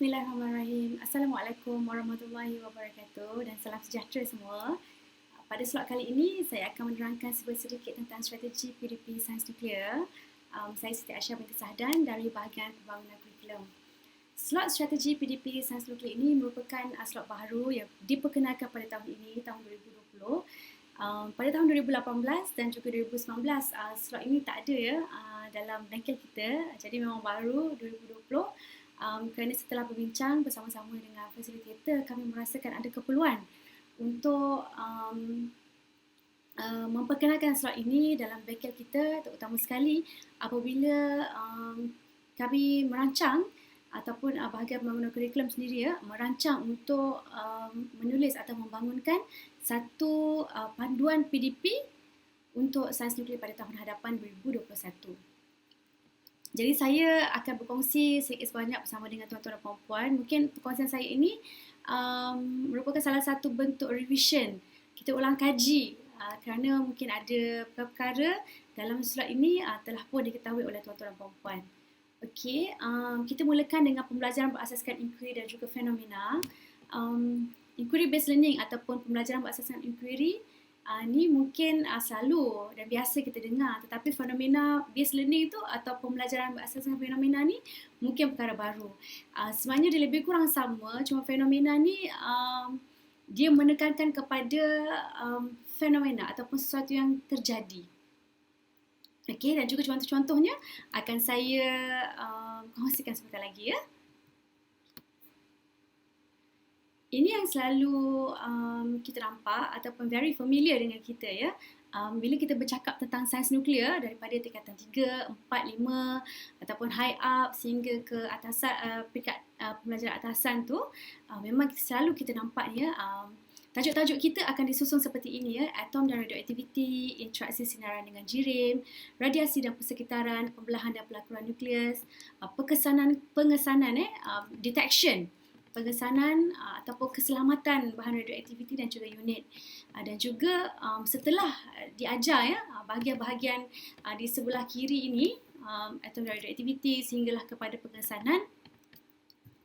Bismillahirrahmanirrahim. Assalamualaikum warahmatullahi wabarakatuh dan salam sejahtera semua. Pada slot kali ini, saya akan menerangkan sedikit tentang strategi PDP Sains Nuklear. Saya Siti Aisyah binti Sahdan dari bahagian pembangunan kurikulum. Slot strategi PDP Sains Nuklear ini merupakan slot baru yang diperkenalkan pada tahun ini, tahun 2020. Pada tahun 2018 dan juga 2019, slot ini tak ada dalam bengkel kita. Jadi memang baru 2020. Kerana setelah berbincang bersama-sama dengan fasilitator, kami merasakan ada keperluan untuk memperkenalkan slot ini dalam bengkel kita, terutama sekali apabila kami merancang ataupun bahagian pembangunan kurikulum sendiri merancang untuk menulis atau membangunkan satu panduan PDP untuk sains nuklear pada tahun hadapan 2021. Jadi saya akan berkongsi sedikit sebanyak bersama dengan tuan-tuan dan puan-puan. Mungkin perkongsian saya ini merupakan salah satu bentuk revision. Kita ulang kaji kerana mungkin ada perkara dalam slot ini telah pun diketahui oleh tuan-tuan dan puan-puan. Okey, kita mulakan dengan pembelajaran berasaskan inquiry dan juga fenomena. Inquiry based learning ataupun pembelajaran berasaskan inquiry ni mungkin selalu dan biasa kita dengar, tetapi fenomena based learning itu atau pembelajaran berasaskan fenomena ni mungkin perkara baru. Sebenarnya dia lebih kurang sama, cuma fenomena ni dia menekankan kepada fenomena ataupun sesuatu yang terjadi. Okey, dan juga contoh-contohnya akan saya kongsikan sebentar lagi ya. Ini yang selalu kita nampak ataupun very familiar dengan kita ya. Bila kita bercakap tentang sains nuklear daripada tingkatan 3, 4, 5 ataupun high up sehingga ke atasan peringkat pembelajaran atasan tu, memang selalu kita nampak ya, tajuk-tajuk kita akan disusun seperti ini ya: atom dan radioaktiviti, interaksi sinaran dengan jirim, radiasi dan persekitaran, pembelahan dan pelakuran nukleus, pengesanan detection, pengesanan ataupun keselamatan bahan radioaktiviti dan juga unit. Dan juga setelah diajar ya bahagian-bahagian di sebelah kiri ini, atom radioaktiviti sehinggalah kepada pengesanan,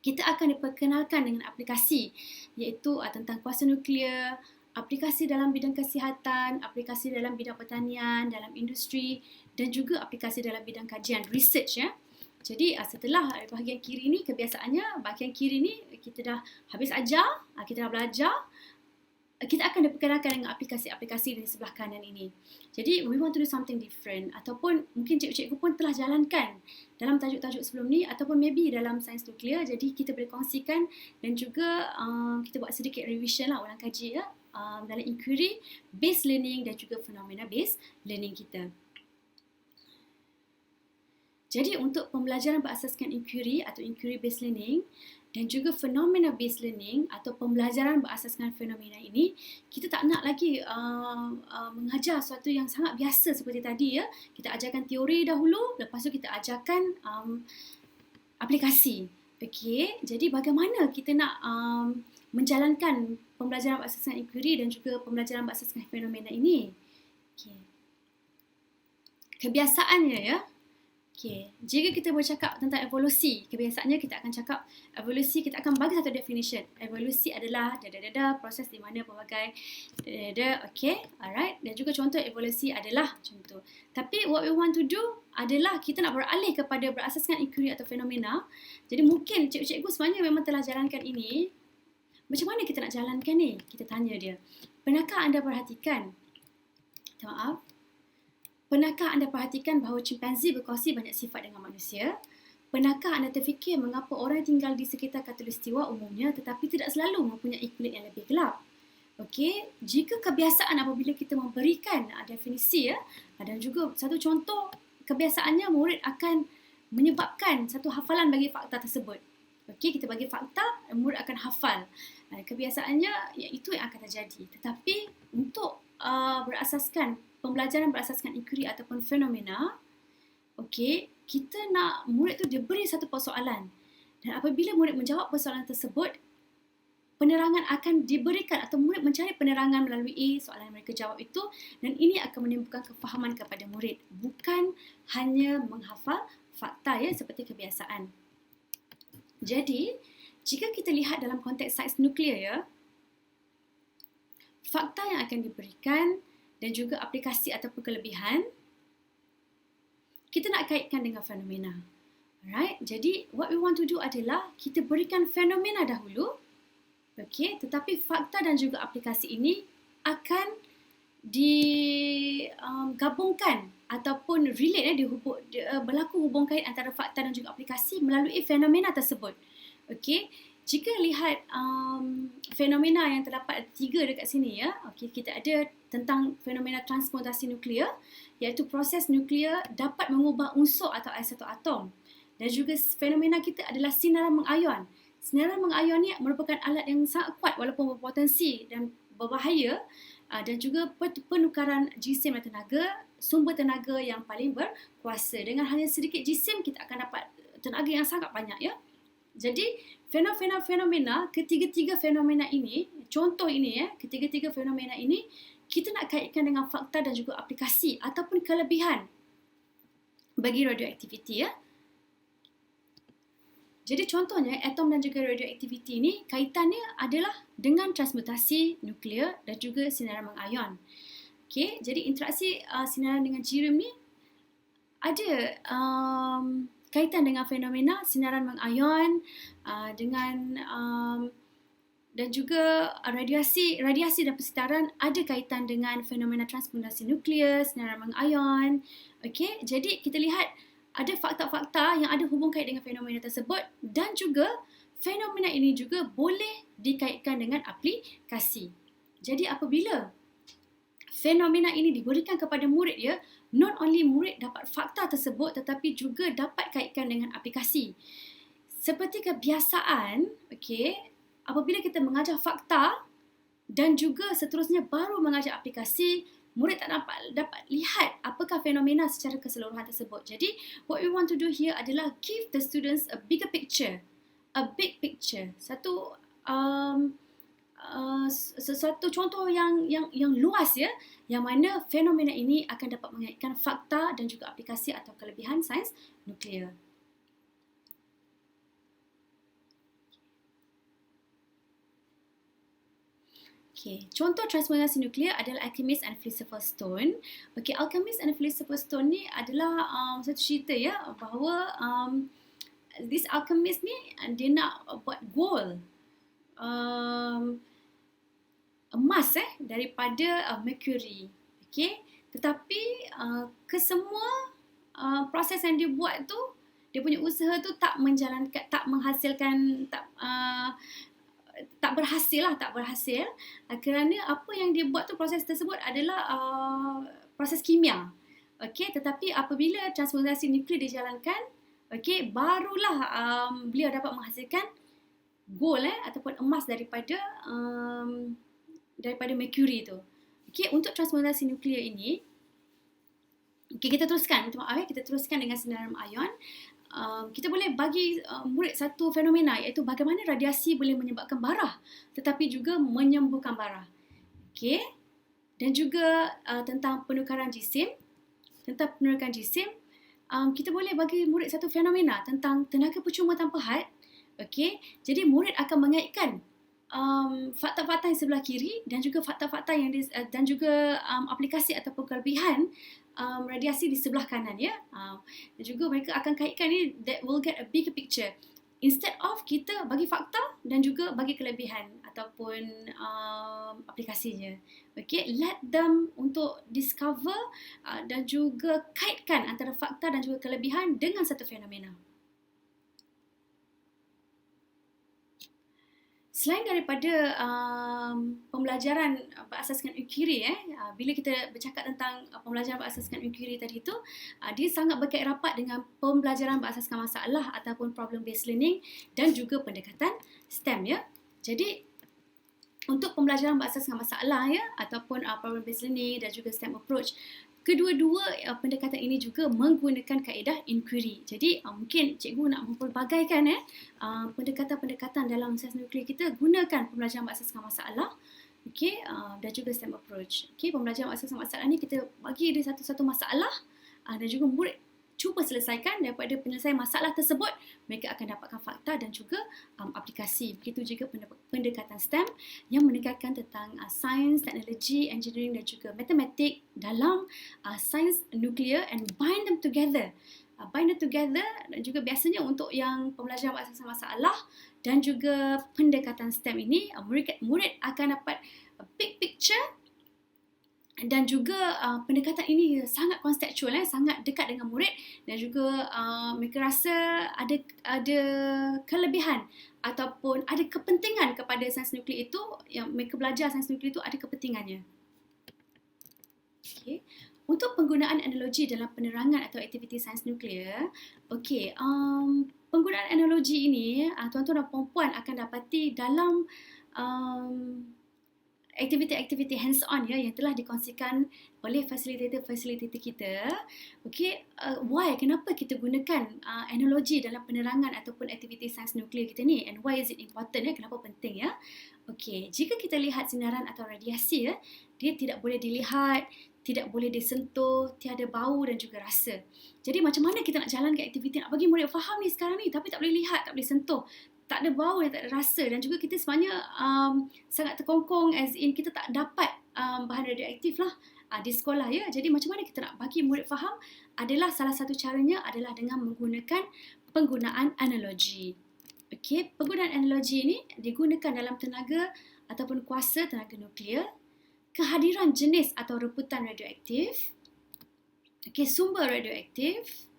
kita akan diperkenalkan dengan aplikasi, iaitu tentang kuasa nuklear, aplikasi dalam bidang kesihatan, aplikasi dalam bidang pertanian, dalam industri dan juga aplikasi dalam bidang kajian research ya. Jadi setelah bahagian kiri ni, kebiasaannya bahagian kiri ni kita dah habis ajar, kita dah belajar, kita akan diperkenalkan dengan aplikasi-aplikasi di sebelah kanan ini. Jadi we want to do something different, ataupun mungkin cikgu-cikgu pun telah jalankan dalam tajuk-tajuk sebelum ni ataupun maybe dalam sains nuklear. Jadi kita boleh kongsikan dan juga kita buat sedikit revision lah, ulang kaji ya, dalam inquiry based learning dan juga phenomena based learning kita. Jadi untuk pembelajaran berasaskan inquiry atau inquiry based learning dan juga phenomena based learning atau pembelajaran berasaskan fenomena ini, kita tak nak lagi mengajar sesuatu yang sangat biasa seperti tadi ya. Kita ajarkan teori dahulu, lepas tu kita ajarkan aplikasi. Okey, jadi bagaimana kita nak menjalankan pembelajaran berasaskan inquiry dan juga pembelajaran berasaskan fenomena ini? Okey. Kebiasaannya ya. Okay. Jika kita bercakap tentang evolusi, kebiasaannya kita akan cakap evolusi, kita akan bagi satu definition. Evolusi adalah proses di mana pelbagai okay, alright. Dan juga contoh evolusi adalah contoh. Tapi what we want to do adalah kita nak beralih kepada berasaskan inquiry atau fenomena. Jadi mungkin cikgu-cikgu sebenarnya memang telah jalankan ini. Macam mana kita nak jalankan ni? Kita tanya dia. Pernahkah anda perhatikan? Maaf. Pernahkah anda perhatikan bahawa chimpanzee berkongsi banyak sifat dengan manusia? Pernahkah anda terfikir mengapa orang yang tinggal di sekitar khatulistiwa umumnya tetapi tidak selalu mempunyai kulit yang lebih gelap? Okey, jika kebiasaan apabila kita memberikan definisi ya, dan juga satu contoh kebiasaannya murid akan menyebabkan satu hafalan bagi fakta tersebut. Okey, kita bagi fakta, murid akan hafal. Kebiasaannya itu yang akan terjadi. Tetapi untuk berasaskan pembelajaran berasaskan inquiry ataupun fenomena, okey, kita nak murid tu diberi satu persoalan. Dan apabila murid menjawab persoalan tersebut, penerangan akan diberikan atau murid mencari penerangan melalui soalan yang mereka jawab itu, dan ini akan menimbulkan kefahaman kepada murid, bukan hanya menghafal fakta ya seperti kebiasaan. Jadi, Jika kita lihat dalam konteks sains nuklear ya, fakta yang akan diberikan dan juga aplikasi ataupun kelebihan, kita nak kaitkan dengan fenomena. Alright, jadi what we want to do adalah kita berikan fenomena dahulu, okay, tetapi fakta dan juga aplikasi ini akan digabungkan ataupun relate berlaku hubung kait antara fakta dan juga aplikasi melalui fenomena tersebut. Okey, jika lihat fenomena yang terdapat 3 dekat sini ya. Okey, kita ada tentang fenomena transmutasi nuklear, iaitu proses nuklear dapat mengubah unsur atau satu atom. Dan juga fenomena kita adalah sinaran mengayon. Sinaran mengayon ni merupakan alat yang sangat kuat walaupun berpotensi dan berbahaya, dan juga penukaran jisim dan tenaga, sumber tenaga yang paling berkuasa. Dengan hanya sedikit jisim, kita akan dapat tenaga yang sangat banyak ya. Jadi fenomena ketiga-tiga fenomena ini, contoh ini ya, ketiga-tiga fenomena ini kita nak kaitkan dengan fakta dan juga aplikasi ataupun kelebihan bagi radioaktiviti ya. Jadi contohnya atom dan juga radioaktiviti ini kaitannya adalah dengan transmutasi nuklear dan juga sinaran mengayon. Okey, jadi interaksi sinaran dengan jirim ni ada kaitan dengan fenomena sinaran mengayon dengan dan juga radiasi dan persitaran ada kaitan dengan fenomena transmutasi nuklear, sinaran mengayon. Okey, jadi kita lihat ada fakta-fakta yang ada hubung kait dengan fenomena tersebut dan juga fenomena ini juga boleh dikaitkan dengan aplikasi. Jadi apabila fenomena ini diberikan kepada murid ya, not only murid dapat fakta tersebut tetapi juga dapat kaitkan dengan aplikasi. Seperti kebiasaan, okey, apabila kita mengajar fakta dan juga seterusnya baru mengajar aplikasi, murid tak dapat lihat apakah fenomena secara keseluruhan tersebut. Jadi, what we want to do here adalah give the students a bigger picture. A big picture. Sesuatu contoh yang luas ya, yang mana fenomena ini akan dapat mengaitkan fakta dan juga aplikasi atau kelebihan sains nuklear. Okay. Contoh transmutasi nuklear adalah Alchemist and Philosopher's Stone. Okay, Alchemist and Philosopher's Stone ni adalah satu cerita ya, bahawa this alchemist ni dia nak buat gold, emas daripada mercury. Okay, tetapi kesemua proses yang dia buat tu, dia punya usaha tu tak menghasilkan, tak berhasil kerana apa yang dia buat tu, proses tersebut adalah proses kimia. Okey, tetapi apabila transmutasi nuklear dijalankan, okey, barulah beliau dapat menghasilkan gold ataupun emas daripada mercury tu. Okey, untuk transmutasi nuklear ini, okey, kita teruskan dengan sinaran mengayon. Kita boleh bagi murid satu fenomena, iaitu bagaimana radiasi boleh menyebabkan barah tetapi juga menyembuhkan barah. Okey. Dan juga tentang penukaran jisim. Kita boleh bagi murid satu fenomena tentang tenaga percuma tanpa had. Okey. Jadi murid akan mengaitkan fakta-fakta yang sebelah kiri dan juga fakta-fakta yang dan juga aplikasi ataupun kelebihan radiasi di sebelah kanan ya. Dan juga mereka akan kaitkan ni, that will get a bigger picture. Instead of kita bagi fakta dan juga bagi kelebihan ataupun aplikasinya. Okay, let them untuk discover dan juga kaitkan antara fakta dan juga kelebihan dengan satu fenomena. Selain daripada pembelajaran berasaskan Curie, bila kita bercakap tentang pembelajaran berasaskan Curie tadi tu, dia sangat berkait rapat dengan pembelajaran berasaskan masalah ataupun problem based learning dan juga pendekatan STEM ya. Jadi untuk pembelajaran berasaskan masalah ya, ataupun problem based learning dan juga STEM approach, kedua-dua pendekatan ini juga menggunakan kaedah inquiry. Jadi mungkin cikgu nak mempelbagaikan pendekatan-pendekatan dalam sains nuklear kita, gunakan pembelajaran berasaskan masalah, okey, dan juga STEM approach. Okey, pembelajaran berasaskan masalah ni kita bagi dia satu-satu masalah, dan juga murid cuba selesaikan. Daripada penyelesaian masalah tersebut, mereka akan dapatkan fakta dan juga aplikasi. Begitu juga pendekatan STEM yang menekankan tentang sains, teknologi, engineering dan juga matematik dalam sains nuklear and bind them together. Dan juga biasanya untuk yang pembelajaran asas masalah dan juga pendekatan STEM ini, murid akan dapat a big picture. Dan juga pendekatan ini sangat konseptual, sangat dekat dengan murid dan juga mereka rasa ada kelebihan ataupun ada kepentingan kepada sains nuklear itu, yang mereka belajar sains nuklear itu ada kepentingannya. Okay. Untuk penggunaan analogi dalam penerangan atau aktiviti sains nuklear, penggunaan analogi ini tuan-tuan dan puan-puan akan dapati dalam aktiviti-aktiviti hands-on yang telah dikongsikan oleh fasilitator-fasilitator kita. Kenapa kita gunakan analogi dalam penerangan ataupun aktiviti sains nuklear kita ni, and why is it important, kenapa penting ya? Jika kita lihat sinaran atau radiasi dia tidak boleh dilihat, tidak boleh disentuh, tiada bau dan juga rasa. Jadi macam mana kita nak jalankan aktiviti, nak bagi murid faham ni sekarang ni, tapi tak boleh lihat, tak boleh sentuh, tak ada bau dan tak ada rasa, dan juga kita sebenarnya sangat terkongkong, as in kita tak dapat bahan radioaktif lah di sekolah ya. Jadi macam mana kita nak bagi murid faham, adalah salah satu caranya adalah dengan menggunakan penggunaan analogi. Penggunaan analogi ini digunakan dalam tenaga ataupun kuasa tenaga nuklear, kehadiran jenis atau reputan radioaktif, sumber radioaktif,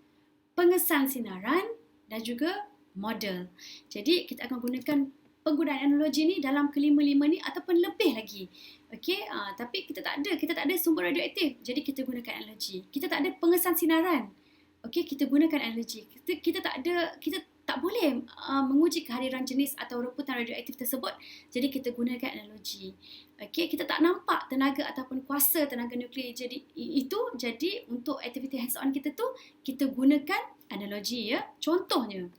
pengesan sinaran dan juga model. Jadi kita akan gunakan penggunaan analogi ni dalam kelima-lima ni ataupun lebih lagi. Tapi kita tak ada sumber radioaktif, jadi kita gunakan analogi. Kita tak ada pengesan sinaran, kita gunakan analogi. Kita tak boleh menguji kehadiran jenis atau reputan radioaktif tersebut, jadi kita gunakan analogi. Kita tak nampak tenaga ataupun kuasa tenaga nuklear, jadi untuk aktiviti hands-on kita tu kita gunakan analogi ya. Contohnya,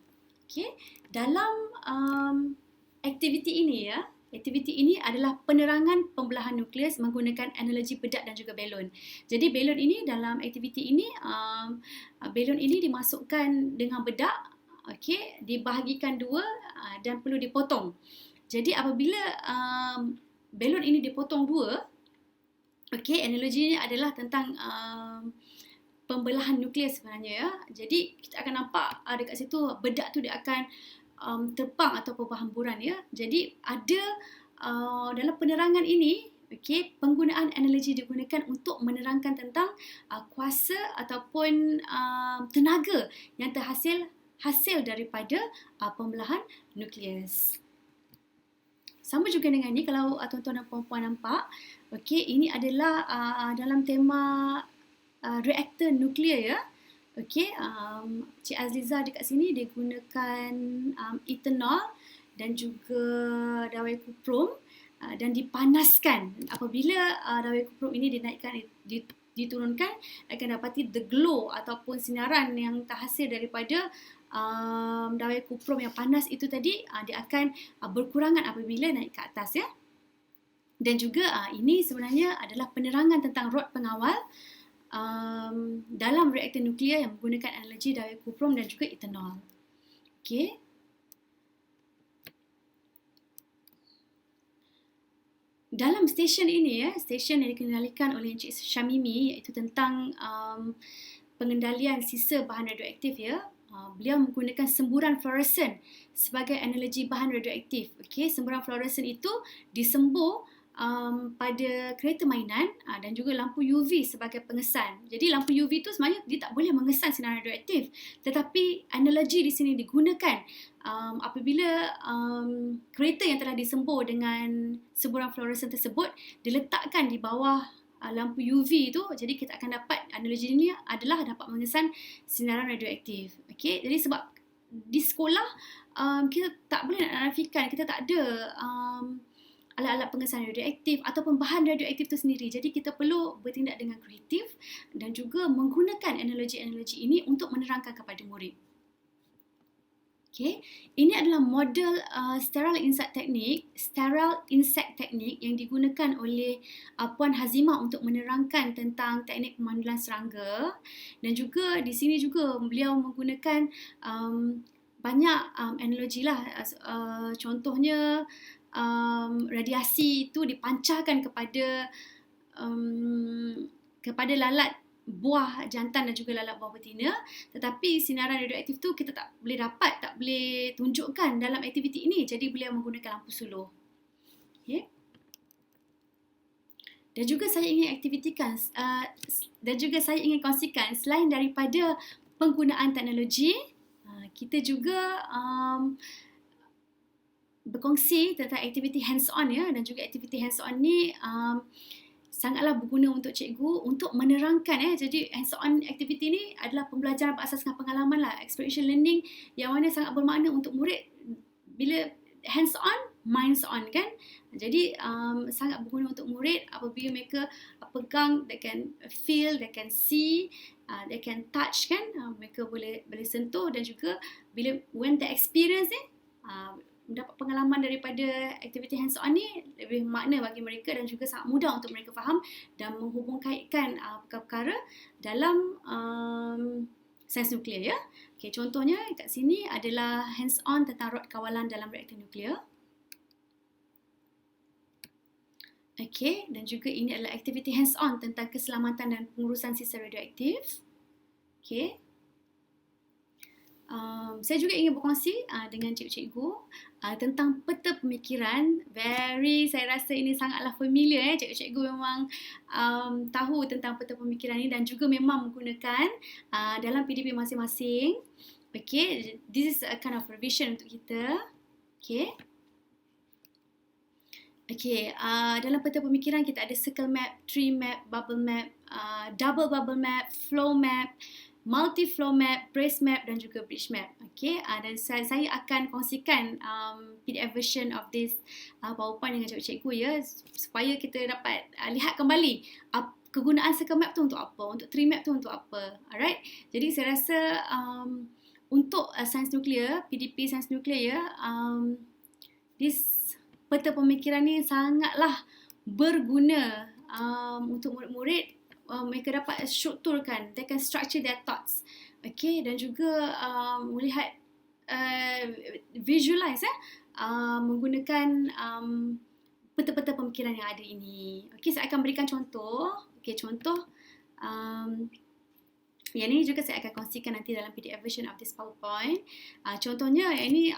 dalam aktiviti ini adalah penerangan pembelahan nukleus menggunakan analogi bedak dan juga belon. Jadi belon ini dalam aktiviti ini, belon ini dimasukkan dengan bedak, dibahagikan dua dan perlu dipotong. Jadi apabila belon ini dipotong dua, analogi ini adalah tentang pembelahan nukleus sebenarnya ya. Jadi kita akan nampak dekat situ bedak tu dia akan terbang atau berhamburan ya. Jadi ada dalam penerangan ini, penggunaan analogi digunakan untuk menerangkan tentang kuasa ataupun tenaga yang hasil daripada pembelahan nukleus. Sama juga dengan ni, kalau tuan-tuan dan puan-puan nampak, ini adalah dalam tema reaktor nuklear ya. Cik Azliza dekat sini dia gunakan ethanol dan juga dawai kuprum dan dipanaskan. Apabila dawai kuprum ini dinaikkan, diturunkan, akan dapati the glow ataupun sinaran yang terhasil daripada dawai kuprum yang panas itu tadi, dia akan berkurangan apabila naik ke atas ya. Dan juga ini sebenarnya adalah penerangan tentang rod pengawal dalam reaktor nuklear yang menggunakan analogi dawai kuprum dan juga ethanol. Dalam stesen ini stesen yang dikendalikan oleh Encik Syamimi, iaitu tentang pengendalian sisa bahan radioaktif ya. Beliau menggunakan semburan fluoresan sebagai analogi bahan radioaktif. Semburan fluoresan itu disembur pada kereta mainan dan juga lampu UV sebagai pengesan. Jadi lampu UV tu sebenarnya dia tak boleh mengesan sinar radioaktif, tetapi analogi di sini digunakan apabila kereta yang telah disembur dengan semburan fluoresan tersebut diletakkan di bawah lampu UV itu, jadi kita akan dapat analogi ini adalah dapat mengesan sinaran radioaktif. Jadi sebab di sekolah kita tak boleh nak nafikan kita tak ada alat-alat pengesan radioaktif ataupun bahan radioaktif itu sendiri. Jadi kita perlu bertindak dengan kreatif dan juga menggunakan analogi-analogi ini untuk menerangkan kepada murid. Okay. Ini adalah model sterile insect technique yang digunakan oleh Puan Hazimah untuk menerangkan tentang teknik pemandulan serangga, dan juga di sini juga beliau menggunakan banyak analogi lah. Contohnya radiasi itu dipancarkan kepada lalat buah jantan dan juga lalat buah betina, tetapi sinaran radioaktif tu kita tak boleh tunjukkan dalam aktiviti ini, jadi beliau menggunakan lampu suluh. Okay. Dan juga saya ingin kongsikan selain daripada penggunaan teknologi, kita juga berkongsi tentang aktiviti hands-on ya, dan juga aktiviti hands-on ni sangatlah berguna untuk cikgu untuk menerangkan Jadi hands-on activity ni adalah pembelajaran berasaskan pengalaman lah, experiential learning, yang mana sangat bermakna untuk murid. Bila hands-on, minds-on kan. Jadi sangat berguna untuk murid apabila mereka pegang, they can feel, they can see, they can touch kan. Mereka boleh sentuh, dan juga bila when they experience mendapat pengalaman daripada aktiviti hands-on ni lebih makna bagi mereka, dan juga sangat mudah untuk mereka faham dan menghubungkaitkan perkara-perkara dalam sains nuklear ya. Okay, contohnya kat sini adalah hands-on tentang rod kawalan dalam reaktor nuklear. Okay, dan juga ini adalah aktiviti hands-on tentang keselamatan dan pengurusan sisa radioaktif. Okay. Saya juga ingin berkongsi dengan cikgu-cikgu tentang peta pemikiran. Saya rasa ini sangatlah familiar cikgu-cikgu memang tahu tentang peta pemikiran ini dan juga memang menggunakan dalam PDP masing-masing. Okay, this is a kind of revision untuk kita. Okay. Okay, dalam peta pemikiran kita ada circle map, tree map, bubble map, double bubble map, flow map, multi-flow map, brace map dan juga bridge map. Okay, dan saya akan kongsikan PDF version of this PowerPoint dengan cikgu-cikgu ya, supaya kita dapat lihat kembali kegunaan circle map tu untuk apa, untuk tree map tu untuk apa. Alright, jadi saya rasa untuk sains nuklear, PDP sains nuklear ya, this peta pemikiran ni sangatlah berguna untuk murid-murid. Mereka dapat strukturkan, they can structure their thoughts. Okay, dan juga melihat visualize menggunakan peta-peta pemikiran yang ada ini. Okay, saya akan berikan contoh. Okay, contoh yang ini juga saya akan kongsikan nanti dalam PDF version of this PowerPoint. Contohnya yang ini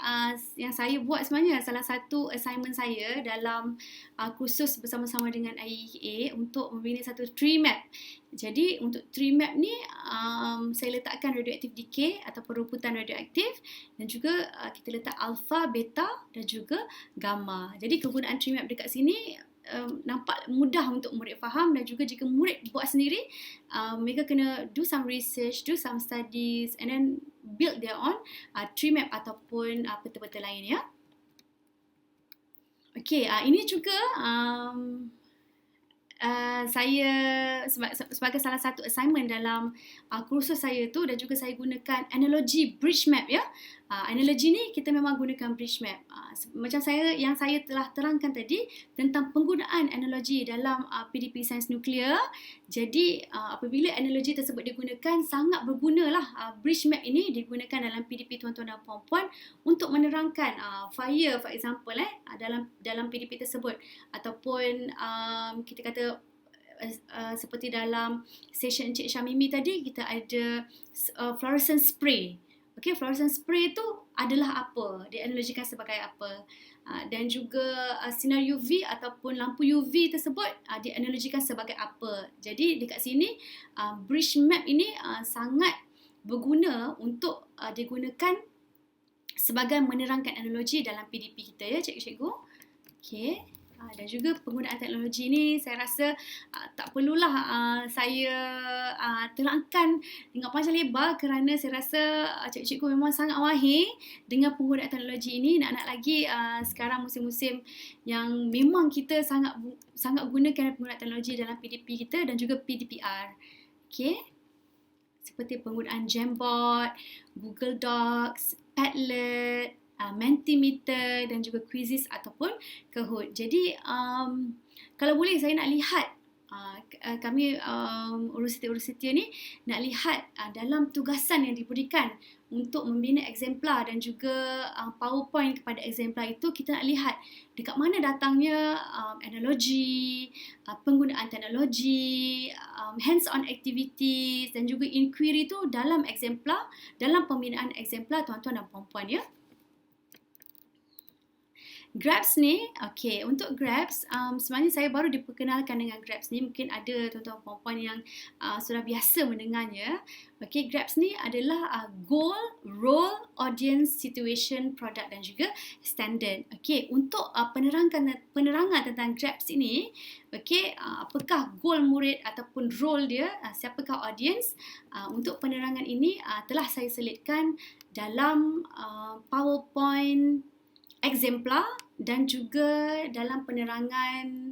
yang saya buat sebenarnya salah satu assignment saya dalam kursus bersama-sama dengan IEA untuk membina satu tree map. Jadi untuk tree map ni saya letakkan radioactive decay atau peruputan radioaktif, dan juga kita letak alpha, beta dan juga gamma. Jadi kegunaan tree map dekat sini nampak mudah untuk murid faham, dan juga jika murid buat sendiri, mereka kena do some research, do some studies and then build their own tree map ataupun peta-peta lain ya. Okay, ini juga saya sebagai salah satu assignment dalam kursus saya tu, dan juga saya gunakan analogi bridge map ya. Analogi ni kita memang gunakan bridge map. Macam yang saya telah terangkan tadi tentang penggunaan analogi dalam PDP sains nuklear. Jadi apabila analogi tersebut digunakan, sangat bergunalah bridge map ini digunakan dalam PDP tuan-tuan dan puan-puan untuk menerangkan fire for example dalam PDP tersebut, ataupun kita kata seperti dalam session Encik Syamimi tadi, kita ada fluorescent spray. Okay, fluorescent spray tu adalah apa? Dianalogikan sebagai apa? Dan juga sinar UV ataupun lampu UV tersebut dianalogikan sebagai apa? Jadi dekat sini bridge map ini sangat berguna untuk digunakan sebagai menerangkan analogi dalam PDP kita ya cikgu-cikgu. Okay. Dan juga penggunaan teknologi ni saya rasa tak perlulah saya terangkan dengan panjang lebar, kerana saya rasa cikgu-cikgu memang sangat mahir dengan penggunaan teknologi ini. Nak lagi sekarang musim-musim yang memang kita sangat gunakan penggunaan teknologi dalam PDP kita dan juga PDPR. Okay. Seperti penggunaan Jamboard, Google Docs, Padlet, Mentimeter dan juga Quizizz ataupun Kahoot. Jadi kalau boleh saya nak lihat kami urus setia ni nak lihat dalam tugasan yang diberikan untuk membina eksemplar dan juga PowerPoint kepada eksemplar itu, kita nak lihat dekat mana datangnya analogi, penggunaan teknologi, hands-on activities dan juga inquiry tu dalam eksemplar, dalam pembinaan eksemplar tuan-tuan dan puan-puan ya. Grabs ni, okay, untuk Grabs, sebenarnya saya baru diperkenalkan dengan Grabs ni. Mungkin ada tuan-tuan perempuan yang sudah biasa mendengarnya. Okay, Grabs ni adalah goal, role, audience, situation, product dan juga standard. Okay, untuk penerangan tentang Grabs ini, okay, apakah goal murid ataupun role dia, siapakah audience, untuk penerangan ini telah saya selitkan dalam PowerPoint eksemplar dan juga dalam penerangan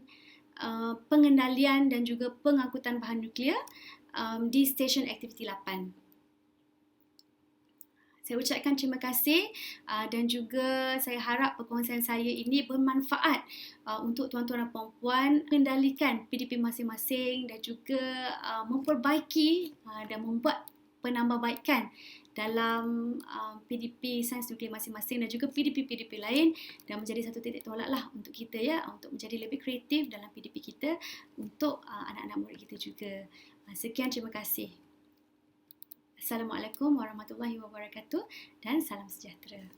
pengendalian dan juga pengangkutan bahan nuklear di stesen aktiviti 8. Saya ucapkan terima kasih dan juga saya harap perkongsian saya ini bermanfaat untuk tuan-tuan dan puan-puan mengendalikan PDP masing-masing dan juga memperbaiki dan membuat penambahbaikan dalam PDP sains nuklear masing-masing dan juga PDP-PDP lain, dan menjadi satu titik tolak lah untuk kita ya, untuk menjadi lebih kreatif dalam PDP kita untuk anak-anak murid kita juga. Sekian, terima kasih. Assalamualaikum warahmatullahi wabarakatuh dan salam sejahtera.